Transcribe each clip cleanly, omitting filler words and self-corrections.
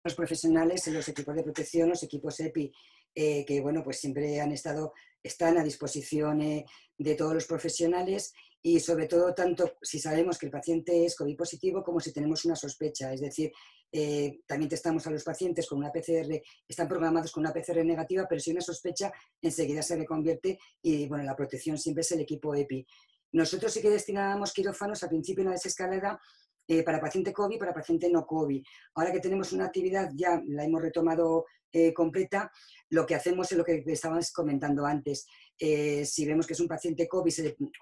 los profesionales, los equipos de protección, los equipos EPI, que bueno, pues siempre están a disposición de todos los profesionales y sobre todo tanto si sabemos que el paciente es COVID positivo como si tenemos una sospecha. Es decir, también testamos a los pacientes con una PCR, están programados con una PCR negativa, pero si hay una sospecha, enseguida se reconvierte y bueno, la protección siempre es el equipo EPI. Nosotros sí que destinábamos quirófanos al principio en la desescalada para paciente COVID, para paciente no COVID. Ahora que tenemos una actividad, ya la hemos retomado completa, lo que hacemos es lo que estábamos comentando antes. Si vemos que es un paciente COVID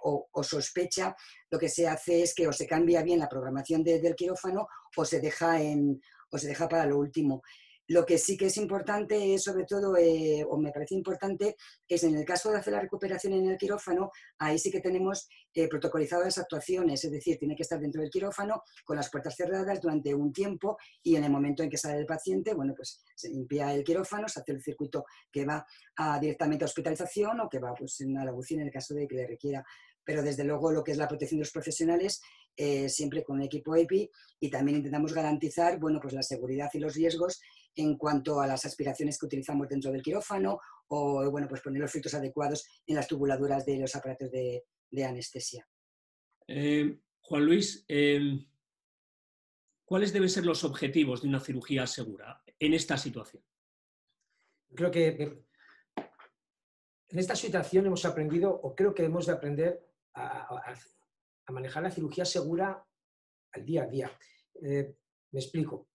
o sospecha, lo que se hace es que o se cambia bien la programación del quirófano o se deja para lo último. Lo que sí que es importante es, sobre todo, o me parece importante, es en el caso de hacer la recuperación en el quirófano, ahí sí que tenemos protocolizadas las actuaciones, es decir, tiene que estar dentro del quirófano con las puertas cerradas durante un tiempo y en el momento en que sale el paciente, bueno, pues se limpia el quirófano, se hace el circuito que va directamente a hospitalización o que va pues, a la UCI en el caso de que le requiera. Pero desde luego lo que es la protección de los profesionales, siempre con un equipo EPI y también intentamos garantizar, bueno, pues la seguridad y los riesgos en cuanto a las aspiraciones que utilizamos dentro del quirófano o, bueno, pues poner los filtros adecuados en las tubuladuras de los aparatos de anestesia. Juan Luis, ¿cuáles deben ser los objetivos de una cirugía segura en esta situación? Creo que en esta situación hemos aprendido, o creo que hemos de aprender a manejar la cirugía segura al día a día. Me explico.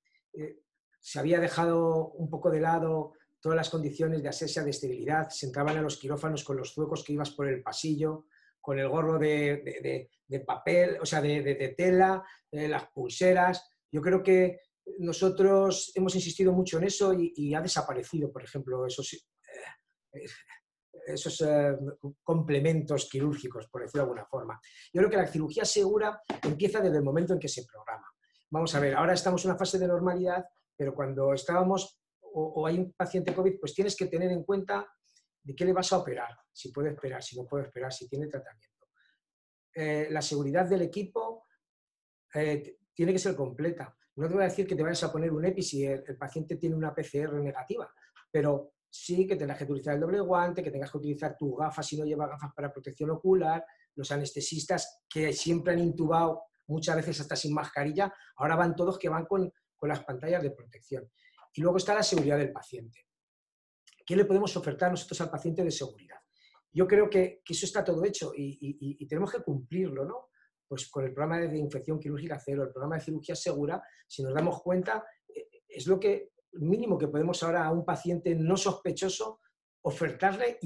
Se había dejado un poco de lado todas las condiciones de asepsia, de esterilidad, se entraban a los quirófanos con los zuecos que ibas por el pasillo, con el gorro de papel, o sea, de tela, las pulseras. Yo creo que nosotros hemos insistido mucho en eso y ha desaparecido, por ejemplo, esos complementos quirúrgicos, por decirlo de alguna forma. Yo creo que la cirugía segura empieza desde el momento en que se programa. Vamos a ver, ahora estamos en una fase de normalidad, pero cuando estábamos o hay un paciente COVID, pues tienes que tener en cuenta de qué le vas a operar, si puede esperar, si no puede esperar, si tiene tratamiento. La seguridad del equipo tiene que ser completa. No te voy a decir que te vayas a poner un EPI si el paciente tiene una PCR negativa, pero sí que tengas que utilizar el doble guante, que tengas que utilizar tus gafas si no llevas gafas para protección ocular, los anestesistas que siempre han intubado muchas veces hasta sin mascarilla, ahora van todos que van con las pantallas de protección. Y luego está la seguridad del paciente. ¿Qué le podemos ofertar nosotros al paciente de seguridad? Yo creo que eso está todo hecho y tenemos que cumplirlo, ¿no? Pues con el programa de infección quirúrgica cero, el programa de cirugía segura, si nos damos cuenta, es lo que mínimo que podemos ahora a un paciente no sospechoso ofertarle,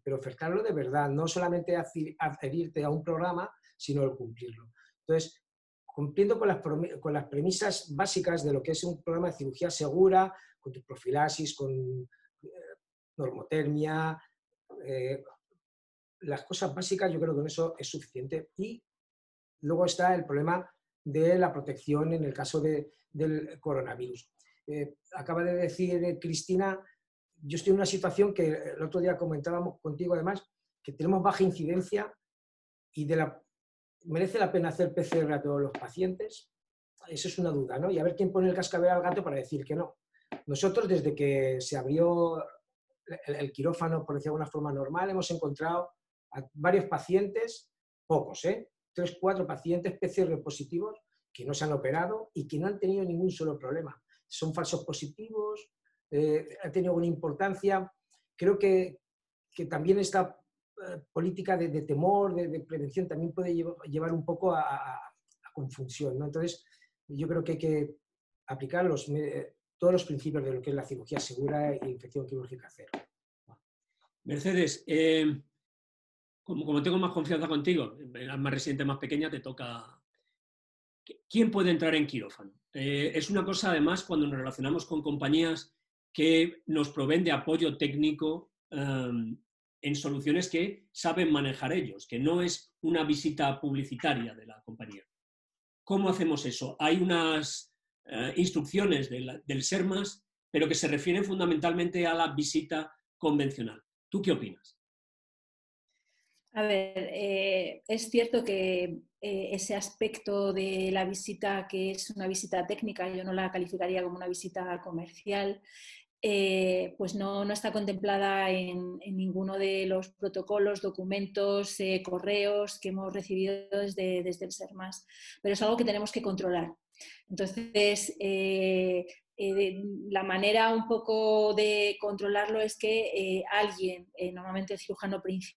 pero ofertarlo de verdad, no solamente adherirte a un programa, sino el cumplirlo. Entonces, cumpliendo con las premisas básicas de lo que es un programa de cirugía segura, con tu profilaxis, con normotermia, las cosas básicas, yo creo que con eso es suficiente. Y luego está el problema de la protección en el caso del coronavirus. Acaba de decir Cristina, yo estoy en una situación que el otro día comentábamos contigo además, que tenemos baja incidencia y merece la pena hacer PCR a todos los pacientes. Eso es una duda, ¿no? Y a ver quién pone el cascabel al gato para decir que no. Nosotros, desde que se abrió el quirófano, por decirlo de alguna forma normal, hemos encontrado a varios pacientes, pocos, 3, 4 pacientes PCR positivos que no se han operado y que no han tenido ningún solo problema. Son falsos positivos, han tenido alguna importancia. Creo que también esta política de temor, de prevención, también puede llevar un poco a confusión, ¿no? Entonces, yo creo que hay que aplicar todos los principios de lo que es la cirugía segura e infección quirúrgica cero. Mercedes, como tengo más confianza contigo, la más residente, más pequeña, te toca. ¿Quién puede entrar en quirófano? Es una cosa, además, cuando nos relacionamos con compañías que nos proveen de apoyo técnico en soluciones que saben manejar ellos, que no es una visita publicitaria de la compañía. ¿Cómo hacemos eso? Hay unas instrucciones del SERMAS, pero que se refieren fundamentalmente a la visita convencional. ¿Tú qué opinas? A ver, es cierto que ese aspecto de la visita, que es una visita técnica, yo no la calificaría como una visita comercial, pues no está contemplada en ninguno de los protocolos, documentos, correos que hemos recibido desde el SERMAS, pero es algo que tenemos que controlar. Entonces, la manera un poco de controlarlo es que alguien, normalmente el cirujano principal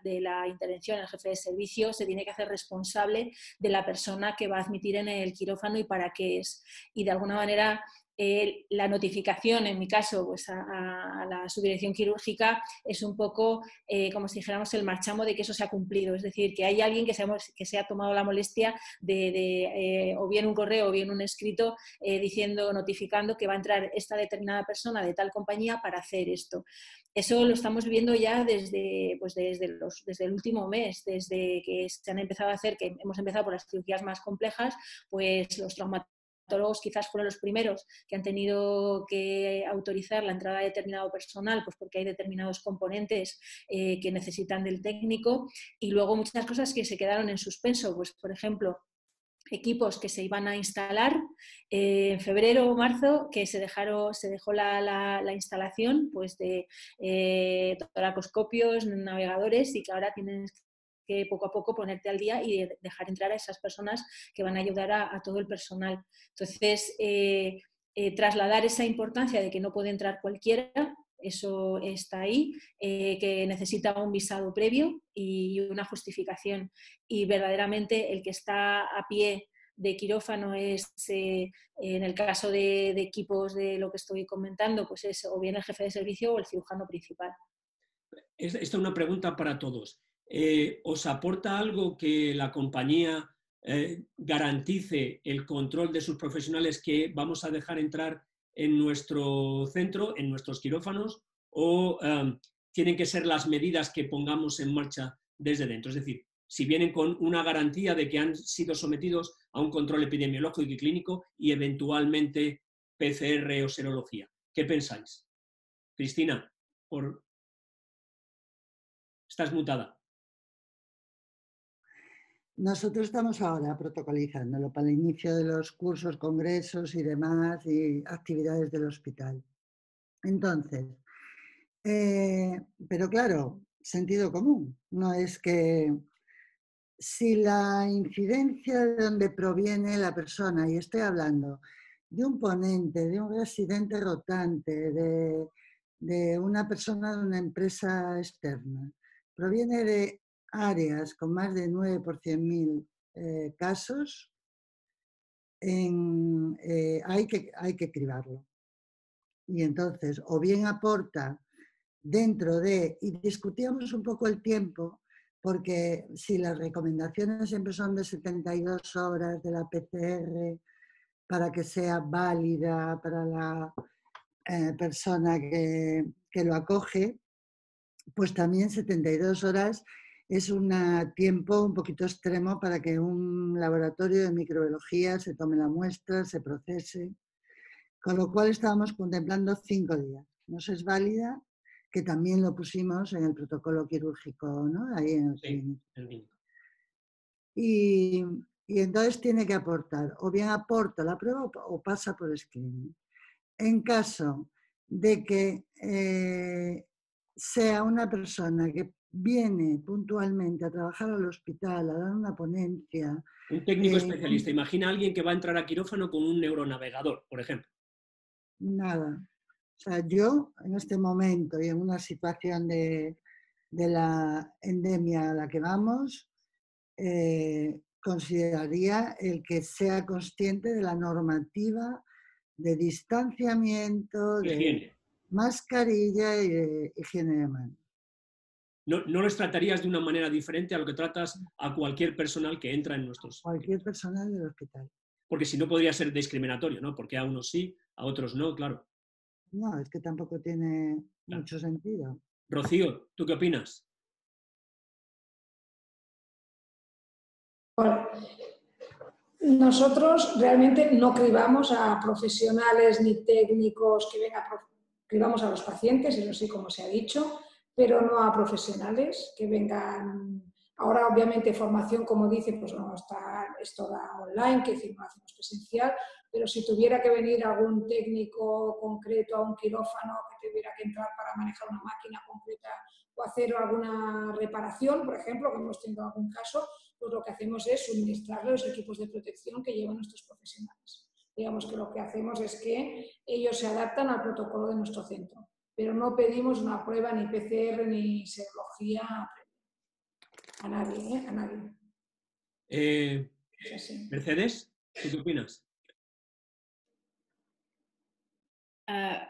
de la intervención, el jefe de servicio, se tiene que hacer responsable de la persona que va a admitir en el quirófano y para qué es. Y de alguna manera la notificación, en mi caso, pues a la subdirección quirúrgica es un poco como si dijéramos el marchamo de que eso se ha cumplido, es decir, que hay alguien que se ha tomado la molestia de o bien un correo o bien un escrito notificando que va a entrar esta determinada persona de tal compañía para hacer esto. Eso lo estamos viviendo ya desde el último mes, desde que se han empezado a hacer, que hemos empezado por las cirugías más complejas, pues los traumatólogos quizás fueron los primeros que han tenido que autorizar la entrada de determinado personal, pues porque hay determinados componentes que necesitan del técnico, y luego muchas cosas que se quedaron en suspenso, pues por ejemplo, equipos que se iban a instalar en febrero o marzo, que se dejó la instalación pues de toracoscopios, navegadores, y que ahora tienes que poco a poco ponerte al día y dejar entrar a esas personas que van a ayudar a todo el personal. Entonces, trasladar esa importancia de que no puede entrar cualquiera, eso está ahí, que necesita un visado previo y una justificación. Y verdaderamente el que está a pie de quirófano es, en el caso de equipos de lo que estoy comentando, pues es o bien el jefe de servicio o el cirujano principal. Esta es una pregunta para todos. ¿Os aporta algo que la compañía garantice el control de sus profesionales que vamos a dejar entrar en nuestro centro, en nuestros quirófanos, o tienen que ser las medidas que pongamos en marcha desde dentro? Es decir, si vienen con una garantía de que han sido sometidos a un control epidemiológico y clínico y eventualmente PCR o serología. ¿Qué pensáis? Cristina, estás mutada. Nosotros estamos ahora protocolizándolo para el inicio de los cursos, congresos y demás y actividades del hospital. Entonces, pero claro, sentido común. No es que si la incidencia de donde proviene la persona, y estoy hablando de un ponente, de un residente rotante, de una persona de una empresa externa, proviene de áreas con más de 9 por 100.000 casos, hay que cribarlo. Y entonces, o bien aporta dentro de, y discutíamos un poco el tiempo, porque si las recomendaciones siempre son de 72 horas de la PCR para que sea válida para la persona que lo acoge, pues también 72 horas es un tiempo un poquito extremo para que un laboratorio de microbiología se tome la muestra, se procese, con lo cual estábamos contemplando 5 días. No es válida, que también lo pusimos en el protocolo quirúrgico, ¿no? Ahí en el clínico. Y entonces tiene que aportar, o bien aporta la prueba o pasa por screening. En caso de que sea una persona que viene puntualmente a trabajar al hospital, a dar una ponencia. Un técnico especialista. Imagina a alguien que va a entrar a quirófano con un neuronavegador, por ejemplo. Nada. O sea, yo en este momento y en una situación de la endemia a la que vamos, consideraría el que sea consciente de la normativa de distanciamiento, de mascarilla y de higiene de manos. No los tratarías de una manera diferente a lo que tratas a cualquier personal que entra en nuestros... Cualquier personal del hospital. Porque si no podría ser discriminatorio, ¿no? Porque a unos sí, a otros no, claro. No, es que tampoco tiene mucho sentido. Rocío, ¿tú qué opinas? Bueno, nosotros realmente no cribamos a profesionales ni técnicos que vengan, cribamos a los pacientes, eso sí, como se ha dicho, pero no a profesionales que vengan. Ahora, obviamente, formación, como dice, pues no está, es toda online, que decir, no hacemos presencial, pero si tuviera que venir algún técnico concreto a un quirófano que tuviera que entrar para manejar una máquina concreta o hacer alguna reparación, por ejemplo, que hemos tenido algún caso, pues lo que hacemos es suministrarle los equipos de protección que llevan nuestros profesionales. Digamos que lo que hacemos es que ellos se adaptan al protocolo de nuestro centro, pero no pedimos una prueba ni PCR ni serología a nadie, ¿eh? A nadie. Es así. Mercedes, ¿tú qué opinas?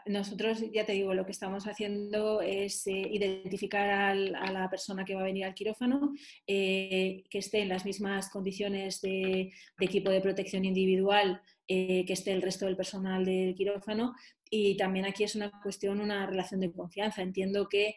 Nosotros, ya te digo, lo que estamos haciendo es identificar a la persona que va a venir al quirófano, que esté en las mismas condiciones de equipo de protección individual que esté el resto del personal del quirófano, y también aquí es una cuestión, una relación de confianza. Entiendo que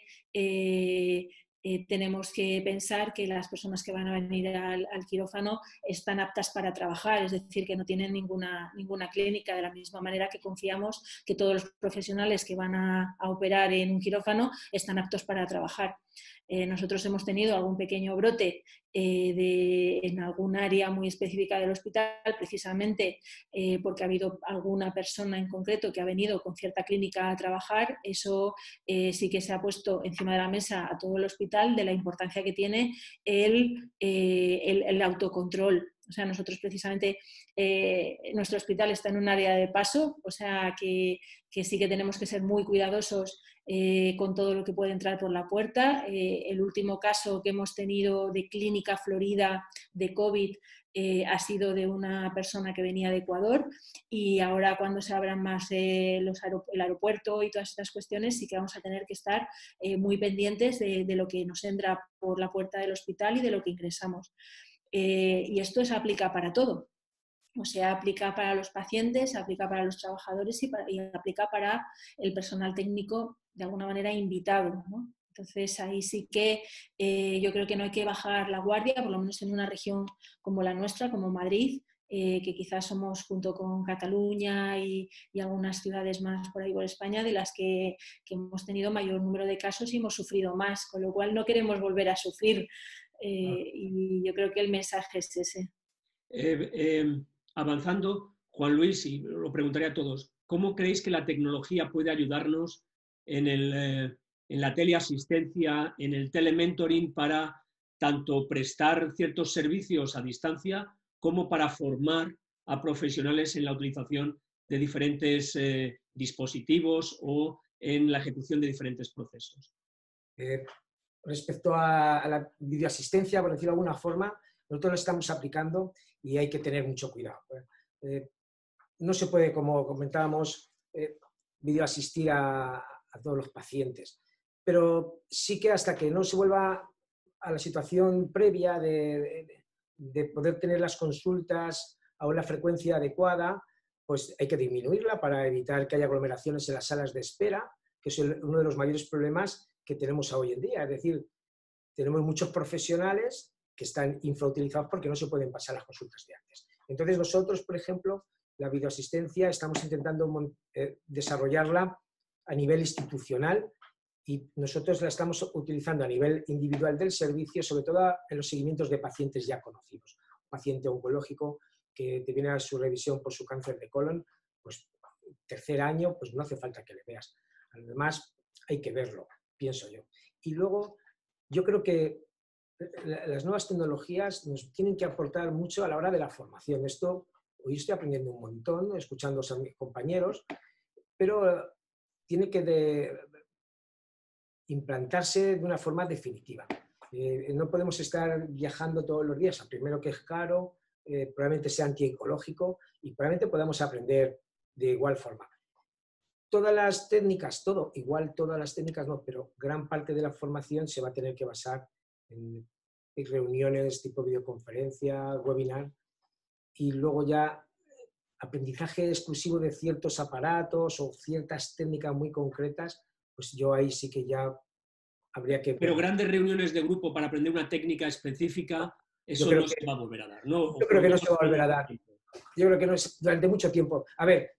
tenemos que pensar que las personas que van a venir al quirófano están aptas para trabajar, es decir, que no tienen ninguna clínica, de la misma manera que confiamos que todos los profesionales que van a operar en un quirófano están aptos para trabajar. Nosotros hemos tenido algún pequeño brote en algún área muy específica del hospital, precisamente porque ha habido alguna persona en concreto que ha venido con cierta clínica a trabajar. Eso sí que se ha puesto encima de la mesa a todo el hospital, de la importancia que tiene el autocontrol. O sea, nosotros precisamente, nuestro hospital está en un área de paso, o sea que sí que tenemos que ser muy cuidadosos con todo lo que puede entrar por la puerta. El último caso que hemos tenido de clínica florida de COVID ha sido de una persona que venía de Ecuador, y ahora cuando se abran más el aeropuerto y todas estas cuestiones, sí que vamos a tener que estar muy pendientes de lo que nos entra por la puerta del hospital y de lo que ingresamos. Y esto se aplica para todo. O sea, aplica para los pacientes, aplica para los trabajadores y aplica para el personal técnico, de alguna manera invitado, ¿no? Entonces, ahí sí que yo creo que no hay que bajar la guardia, por lo menos en una región como la nuestra, como Madrid, que quizás somos, junto con Cataluña y algunas ciudades más por ahí por España, de las que hemos tenido mayor número de casos y hemos sufrido más, con lo cual no queremos volver a sufrir. Y yo creo que el mensaje es ese. Avanzando, Juan Luis, y lo preguntaré a todos, ¿cómo creéis que la tecnología puede ayudarnos en la teleasistencia, en el telementoring, para tanto prestar ciertos servicios a distancia como para formar a profesionales en la utilización de diferentes dispositivos o en la ejecución de diferentes procesos? Respecto a la videoasistencia, por decirlo de alguna forma, nosotros lo estamos aplicando y hay que tener mucho cuidado. No se puede, como comentábamos, videoasistir a todos los pacientes, pero sí que hasta que no se vuelva a la situación previa de poder tener las consultas a una frecuencia adecuada, pues hay que disminuirla para evitar que haya aglomeraciones en las salas de espera, que es uno de los mayores problemas que tenemos hoy en día. Es decir, tenemos muchos profesionales que están infrautilizados porque no se pueden pasar las consultas de antes. Entonces nosotros, por ejemplo, la videoasistencia estamos intentando desarrollarla a nivel institucional, y nosotros la estamos utilizando a nivel individual del servicio, sobre todo en los seguimientos de pacientes ya conocidos. Un paciente oncológico que te viene a su revisión por su cáncer de colon, pues tercer año, pues no hace falta que le veas. Además, hay que verlo, pienso yo. Y luego, yo creo que las nuevas tecnologías nos tienen que aportar mucho a la hora de la formación. Esto, hoy estoy aprendiendo un montón, escuchando a mis compañeros, pero tiene que implantarse de una forma definitiva. No podemos estar viajando todos los días. Primero, que es caro, probablemente sea antiecológico y probablemente podamos aprender de igual forma. Todas las técnicas, todas las técnicas no, pero gran parte de la formación se va a tener que basar en reuniones tipo videoconferencia, webinar, y luego ya aprendizaje exclusivo de ciertos aparatos o ciertas técnicas muy concretas, pues yo ahí sí que ya habría que... Pero grandes reuniones de grupo para aprender una técnica específica, eso no se va a volver a dar, ¿no? Yo creo que no se va a volver a dar. Yo creo que no es durante mucho tiempo. A ver,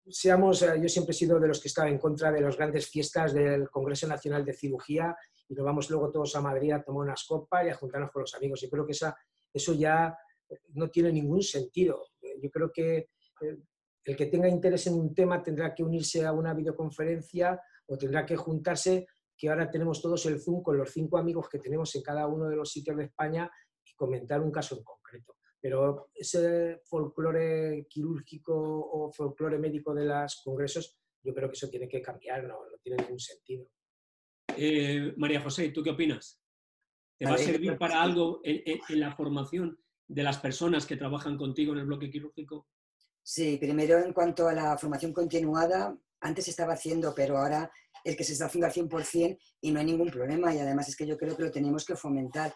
yo siempre he sido de los que estaba en contra de las grandes fiestas del Congreso Nacional de Cirugía y nos vamos luego todos a Madrid a tomar unas copas y a juntarnos con los amigos. Yo creo que eso ya no tiene ningún sentido. Yo creo que el que tenga interés en un tema tendrá que unirse a una videoconferencia o tendrá que juntarse, que ahora tenemos todos el Zoom con los 5 amigos que tenemos en cada uno de los sitios de España y comentar un caso en concreto. Pero ese folclore quirúrgico o folclore médico de los congresos, yo creo que eso tiene que cambiar, no tiene ningún sentido. María José, ¿tú qué opinas? ¿Te va a servir para algo en la formación de las personas que trabajan contigo en el bloque quirúrgico? Sí, primero en cuanto a la formación continuada, antes se estaba haciendo, pero ahora el que se está haciendo al 100% y no hay ningún problema, y además es que yo creo que lo tenemos que fomentar.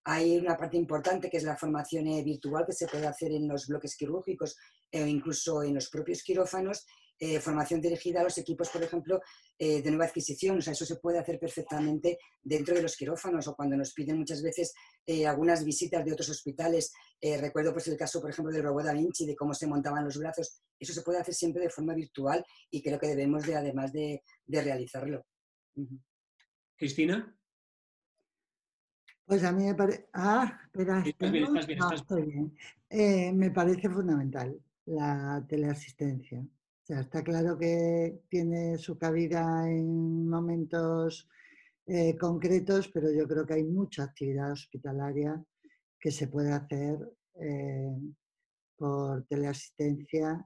Hay una parte importante que es la formación virtual que se puede hacer en los bloques quirúrgicos o incluso en los propios quirófanos, formación dirigida a los equipos, por ejemplo, de nueva adquisición. O sea, eso se puede hacer perfectamente dentro de los quirófanos o cuando nos piden muchas veces algunas visitas de otros hospitales. Recuerdo pues el caso, por ejemplo, del robot Da Vinci, de cómo se montaban los brazos. Eso se puede hacer siempre de forma virtual y creo que debemos de, además de realizarlo. ¿Cristina? Pues a mí me parece... espera, Estás bien, estás bien. No, estoy bien. Me parece fundamental la teleasistencia. O sea, está claro que tiene su cabida en momentos concretos, pero yo creo que hay mucha actividad hospitalaria que se puede hacer por teleasistencia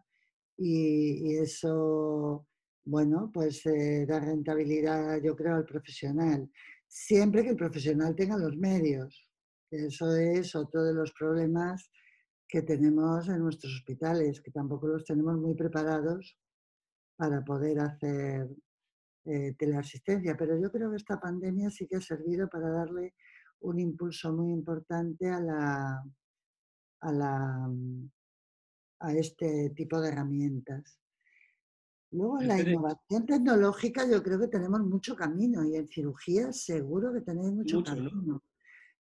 y eso, bueno, pues da rentabilidad, yo creo, al profesional. Siempre que el profesional tenga los medios. Eso es otro de los problemas que tenemos en nuestros hospitales, que tampoco los tenemos muy preparados para poder hacer teleasistencia. Pero yo creo que esta pandemia sí que ha servido para darle un impulso muy importante a este tipo de herramientas. Luego, en la innovación tecnológica yo creo que tenemos mucho camino y en cirugía seguro que tenéis mucho camino. ¿No?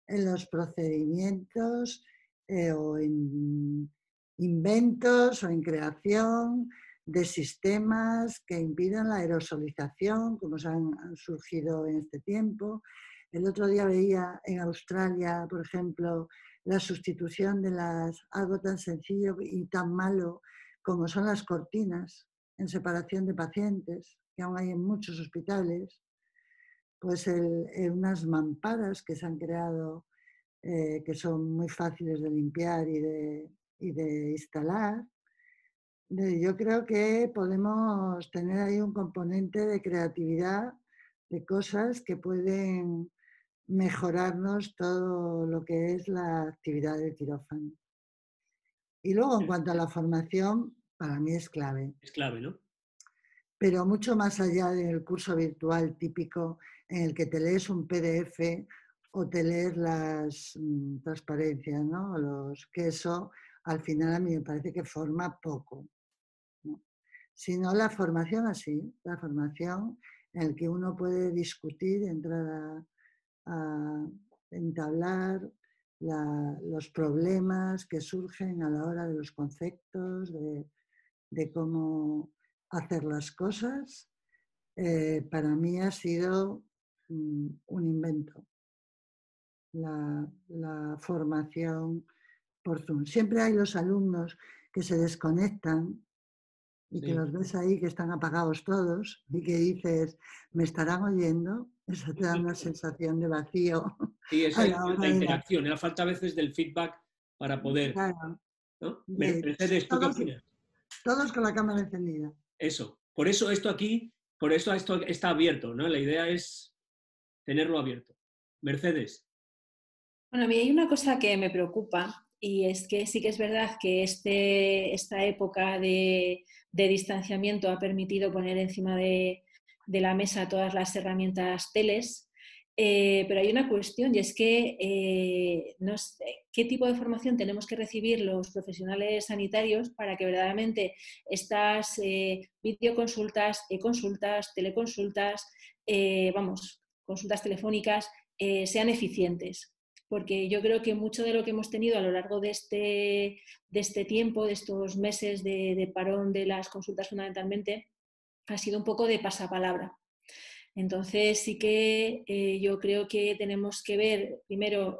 En los procedimientos o en inventos o en creación de sistemas que impidan la aerosolización, como han surgido en este tiempo. El otro día veía en Australia, por ejemplo, la sustitución de algo tan sencillo y tan malo como son las cortinas en separación de pacientes, que aún hay en muchos hospitales, pues unas mamparas que se han creado que son muy fáciles de limpiar y de instalar. Yo creo que podemos tener ahí un componente de creatividad, de cosas que pueden mejorarnos todo lo que es la actividad del quirófano. Y luego, en cuanto a la formación, para mí es clave. Es clave, ¿no? Pero mucho más allá del curso virtual típico en el que te lees un PDF o te lees las transparencias, ¿no? Que eso al final a mí me parece que forma poco, ¿no? Sino la formación así, la formación en la que uno puede discutir, entrar a entablar los problemas que surgen a la hora de los conceptos, de cómo hacer las cosas, para mí ha sido un invento. La formación por Zoom. Siempre hay los alumnos que se desconectan y que los ves ahí que están apagados todos y que dices, ¿me estarán oyendo? Eso te da una sensación de vacío. Sí, esa es la interacción, la falta a veces del feedback para poder... Claro. ¿No? Mercedes, ¿tú qué opinas? Todos con la cámara encendida. Eso. Por eso esto está abierto, ¿no? La idea es tenerlo abierto. Mercedes. Bueno, a mí hay una cosa que me preocupa y es que sí que es verdad que esta época de distanciamiento ha permitido poner encima de la mesa todas las herramientas teles, pero hay una cuestión y es que no sé, ¿qué tipo de formación tenemos que recibir los profesionales sanitarios para que verdaderamente estas videoconsultas, e-consultas, teleconsultas, consultas telefónicas sean eficientes? porque yo creo que mucho de lo que hemos tenido a lo largo de este tiempo, de estos meses de parón de las consultas fundamentalmente, ha sido un poco de pasapalabra. Entonces sí que yo creo que tenemos que ver primero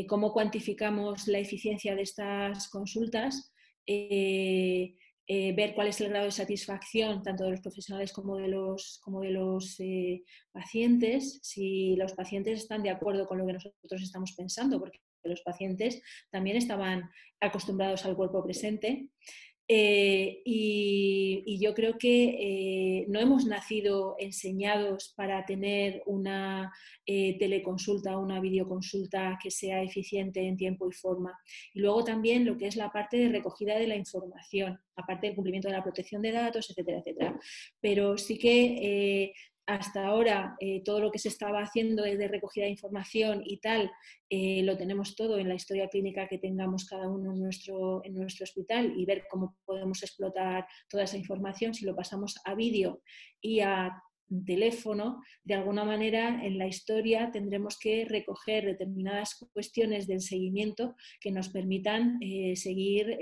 cómo cuantificamos la eficiencia de estas consultas, ver cuál es el grado de satisfacción tanto de los profesionales como de los pacientes, si los pacientes están de acuerdo con lo que nosotros estamos pensando, porque los pacientes también estaban acostumbrados al cuerpo presente. Y yo creo que no hemos nacido enseñados para tener una teleconsulta o una videoconsulta que sea eficiente en tiempo y forma. Y luego también lo que es la parte de recogida de la información, aparte del cumplimiento de la protección de datos, etcétera, etcétera. Pero sí que hasta ahora todo lo que se estaba haciendo de recogida de información y tal, lo tenemos todo en la historia clínica que tengamos cada uno en nuestro hospital, y ver cómo podemos explotar toda esa información. Si lo pasamos a vídeo y a teléfono, de alguna manera en la historia tendremos que recoger determinadas cuestiones del seguimiento que nos permitan seguir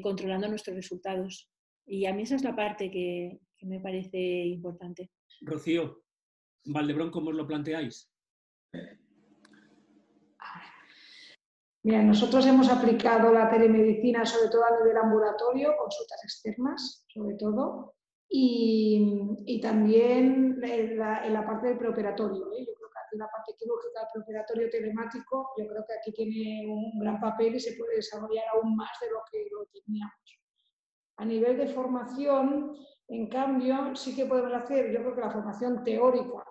controlando nuestros resultados. Y a mí esa es la parte que me parece importante. Rocío, Valdebrón, ¿cómo os lo planteáis? Mira, nosotros hemos aplicado la telemedicina sobre todo a nivel ambulatorio, consultas externas sobre todo, y también en la parte del preoperatorio. Yo creo que aquí la parte quirúrgica del preoperatorio telemático, yo creo que aquí tiene un gran papel y se puede desarrollar aún más de lo que lo teníamos. A nivel de formación, en cambio, sí que podemos hacer, yo creo que la formación teórica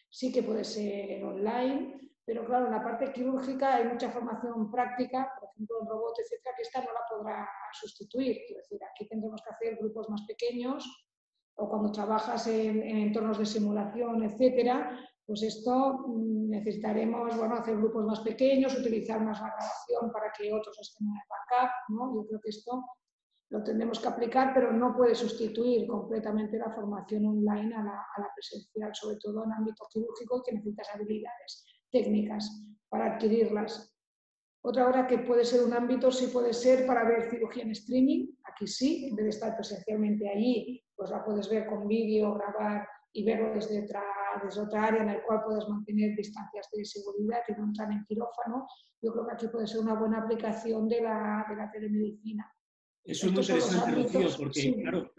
sí que puede ser online, pero claro, en la parte quirúrgica hay mucha formación práctica, por ejemplo, el robot, etcétera, que esta no la podrá sustituir. Quiero decir, aquí tendremos que hacer grupos más pequeños, o cuando trabajas en entornos de simulación, etcétera, pues esto necesitaremos, bueno, hacer grupos más pequeños, utilizar más la grabación para que otros estén en el backup, ¿no? Yo creo que esto lo tendremos que aplicar, pero no puede sustituir completamente la formación online a la presencial, sobre todo en ámbito quirúrgico, que necesitas habilidades técnicas para adquirirlas. Otra hora que puede ser un ámbito, sí puede ser para ver cirugía en streaming. Aquí sí, en vez de estar presencialmente allí, pues la puedes ver con vídeo, grabar y verlo desde otra área en la cual puedes mantener distancias de seguridad y no entrar en quirófano. Yo creo que aquí puede ser una buena aplicación de la telemedicina. Eso es muy interesante, Rocío, porque, sí, claro,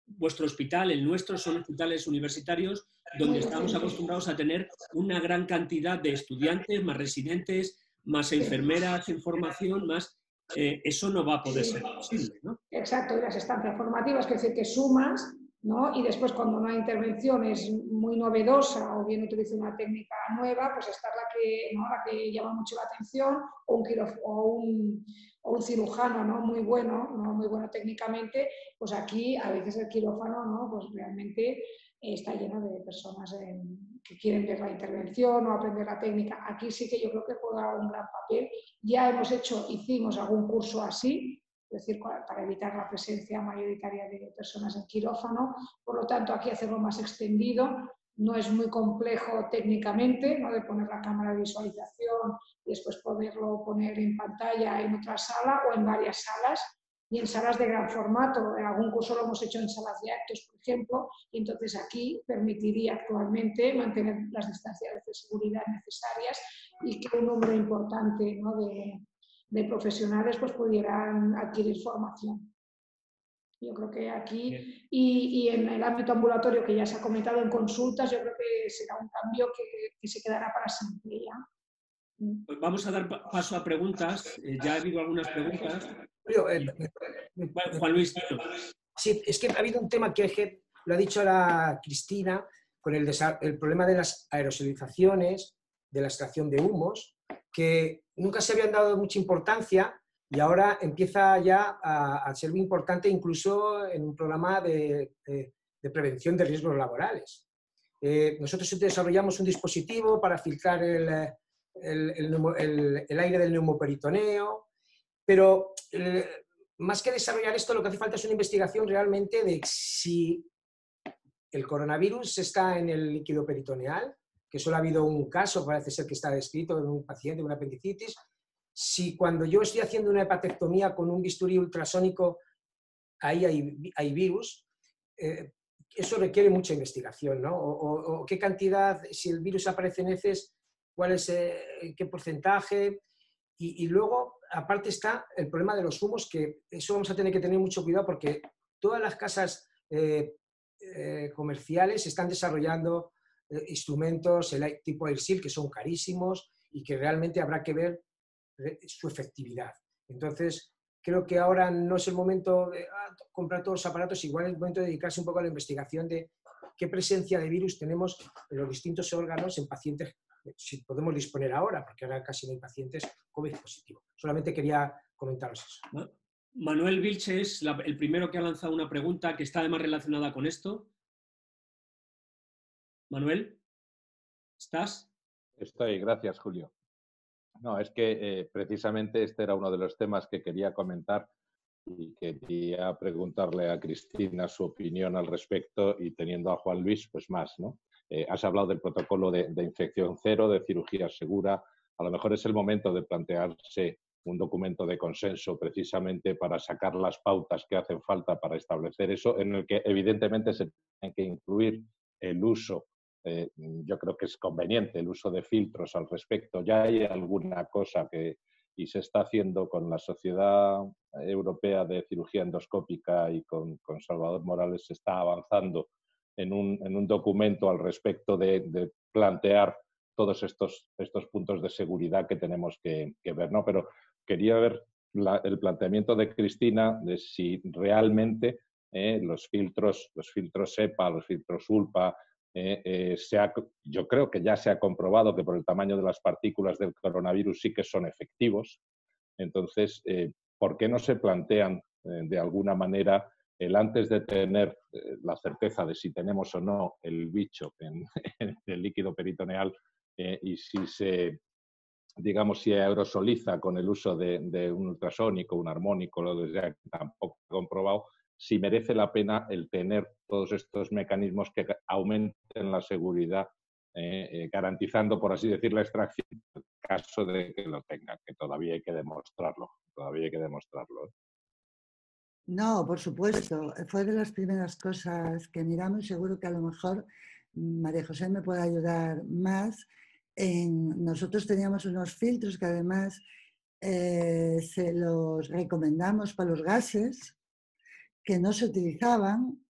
vuestro hospital, el nuestro, son hospitales universitarios donde estamos acostumbrados a tener una gran cantidad de estudiantes, más residentes, más enfermeras en formación, más... eso no va a poder ser posible, ¿no? Exacto, y las estancias formativas, que es decir, que sumas, ¿no? Y después cuando una intervención es muy novedosa o bien utiliza una técnica nueva, pues esta es la que llama mucho la atención, o un cirujano, ¿no? Muy bueno, ¿no? Muy bueno técnicamente, pues aquí a veces el quirófano, ¿no? Pues realmente está lleno de personas que quieren ver la intervención o aprender la técnica. Aquí sí que yo creo que juega un gran papel. Ya hicimos algún curso así, es decir, para evitar la presencia mayoritaria de personas en quirófano. Por lo tanto, aquí hacerlo más extendido no es muy complejo técnicamente, ¿no? De poner la cámara de visualización y después poderlo poner en pantalla en otra sala o en varias salas, y en salas de gran formato. En algún curso lo hemos hecho en salas de actos, por ejemplo, y entonces aquí permitiría actualmente mantener las distancias de seguridad necesarias y que un número importante, ¿no? de profesionales pues pudieran adquirir formación. Yo creo que aquí, y en el ámbito ambulatorio que ya se ha comentado en consultas, yo creo que será un cambio que se quedará para siempre ya. Pues vamos a dar paso a preguntas. Ya ha habido algunas preguntas. Juan Luis, sí, es que ha habido un tema que lo ha dicho la Cristina, con el problema de las aerosolizaciones, de la extracción de humos, que nunca se habían dado mucha importancia y ahora empieza ya a ser muy importante incluso en un programa de prevención de riesgos laborales. Nosotros desarrollamos un dispositivo para filtrar el aire del neumoperitoneo, pero más que desarrollar esto, lo que hace falta es una investigación realmente de si el coronavirus está en el líquido peritoneal, que solo ha habido un caso, parece ser que está descrito, en un paciente con apendicitis. Si cuando yo estoy haciendo una hepatectomía con un bisturí ultrasónico, ahí hay virus, eso requiere mucha investigación, ¿no? O qué cantidad, si el virus aparece en heces, cuál es, qué porcentaje. Y luego, aparte está el problema de los humos, que eso vamos a tener que tener mucho cuidado porque todas las casas comerciales están desarrollando instrumentos tipo Airseal que son carísimos y que realmente habrá que ver su efectividad. Entonces, creo que ahora no es el momento de comprar todos los aparatos, igual es el momento de dedicarse un poco a la investigación de qué presencia de virus tenemos en los distintos órganos en pacientes, si podemos disponer ahora, porque ahora casi no hay pacientes COVID positivo. Solamente quería comentaros eso. Manuel Vilche es el primero que ha lanzado una pregunta que está además relacionada con esto. Manuel, ¿estás? Estoy, gracias, Julio. No, es que precisamente este era uno de los temas que quería comentar y quería preguntarle a Cristina su opinión al respecto y teniendo a Juan Luis, pues más, ¿no? Has hablado del protocolo de infección cero, de cirugía segura. A lo mejor es el momento de plantearse un documento de consenso precisamente para sacar las pautas que hacen falta para establecer eso, en el que evidentemente se tiene que incluir el uso. Yo creo que es conveniente el uso de filtros al respecto. Ya hay alguna cosa y se está haciendo con la Sociedad Europea de Cirugía Endoscópica y con Salvador Morales se está avanzando en un documento al respecto de plantear todos estos puntos de seguridad que tenemos que ver, ¿no? Pero quería ver el planteamiento de Cristina de si realmente los filtros EPA, los filtros ULPA, yo creo que ya se ha comprobado que por el tamaño de las partículas del coronavirus sí que son efectivos. Entonces, ¿por qué no se plantean de alguna manera el antes de tener la certeza de si tenemos o no el bicho en el líquido peritoneal y si si aerosoliza con el uso de un ultrasónico, un armónico, lo que sea, que tampoco he comprobado, si merece la pena el tener todos estos mecanismos que aumenten la seguridad, garantizando, por así decir, la extracción en el caso de que lo tengan, que todavía hay que demostrarlo. No, por supuesto. Fue de las primeras cosas que miramos. Seguro que a lo mejor María José me puede ayudar más. Nosotros teníamos unos filtros que además se los recomendamos para los gases, que no se utilizaban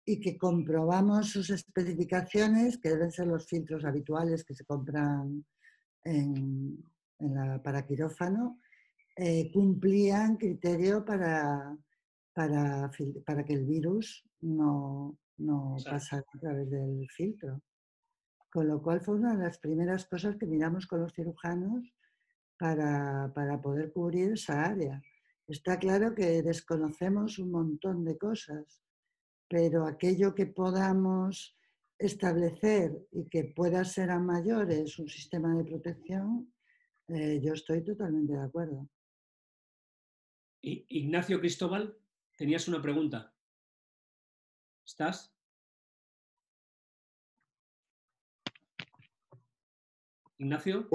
y que comprobamos sus especificaciones, que deben ser los filtros habituales que se compran para quirófano, cumplían criterio para que el virus no pasara a través del filtro. Con lo cual fue una de las primeras cosas que miramos con los cirujanos para poder cubrir esa área. Está claro que desconocemos un montón de cosas, pero aquello que podamos establecer y que pueda ser a mayores un sistema de protección, yo estoy totalmente de acuerdo. Ignacio Cristóbal, tenías una pregunta. ¿Estás? Ignacio.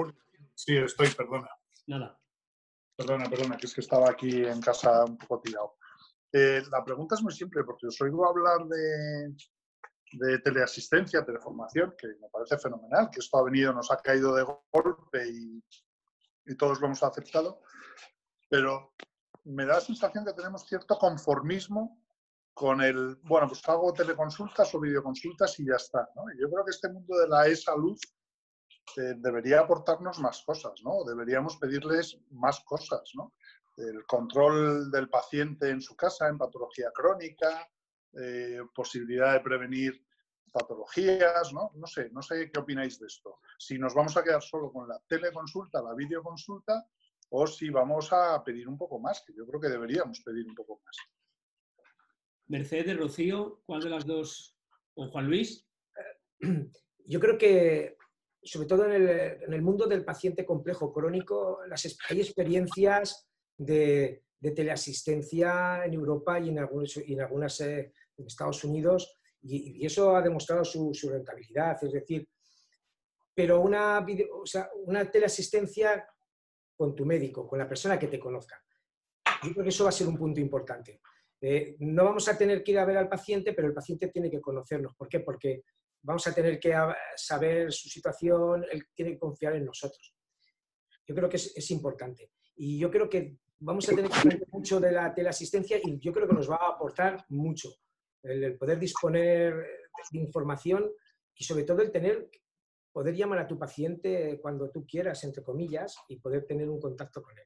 Sí, estoy, perdona. Nada. Perdona, que es que estaba aquí en casa un poco tirado. La pregunta es muy simple, porque os oigo hablar de teleasistencia, teleformación, que me parece fenomenal, que esto ha venido, nos ha caído de golpe y todos lo hemos aceptado, pero me da la sensación que tenemos cierto conformismo con el, bueno, pues hago teleconsultas o videoconsultas y ya está, ¿no? Y yo creo que este mundo de la e-salud debería aportarnos más cosas, ¿no? Deberíamos pedirles más cosas, ¿no? El control del paciente en su casa, en patología crónica, posibilidad de prevenir patologías, ¿no? No sé qué opináis de esto. Si nos vamos a quedar solo con la teleconsulta, la videoconsulta, o si vamos a pedir un poco más, que yo creo que deberíamos pedir un poco más. Mercedes, Rocío, ¿cuál de las dos? ¿O Juan Luis? Yo creo que, sobre todo en el mundo del paciente complejo crónico, hay experiencias de teleasistencia en Europa y en algunas en Estados Unidos, y eso ha demostrado su rentabilidad. Es decir, pero una teleasistencia con tu médico, con la persona que te conozca. Yo creo que eso va a ser un punto importante. No vamos a tener que ir a ver al paciente, pero el paciente tiene que conocernos. ¿Por qué? Porque vamos a tener que saber su situación, él tiene que confiar en nosotros. Yo creo que es importante. Y yo creo que vamos a tener que aprender mucho de la teleasistencia y yo creo que nos va a aportar mucho el poder disponer de información y sobre todo el poder llamar a tu paciente cuando tú quieras, entre comillas, y poder tener un contacto con él.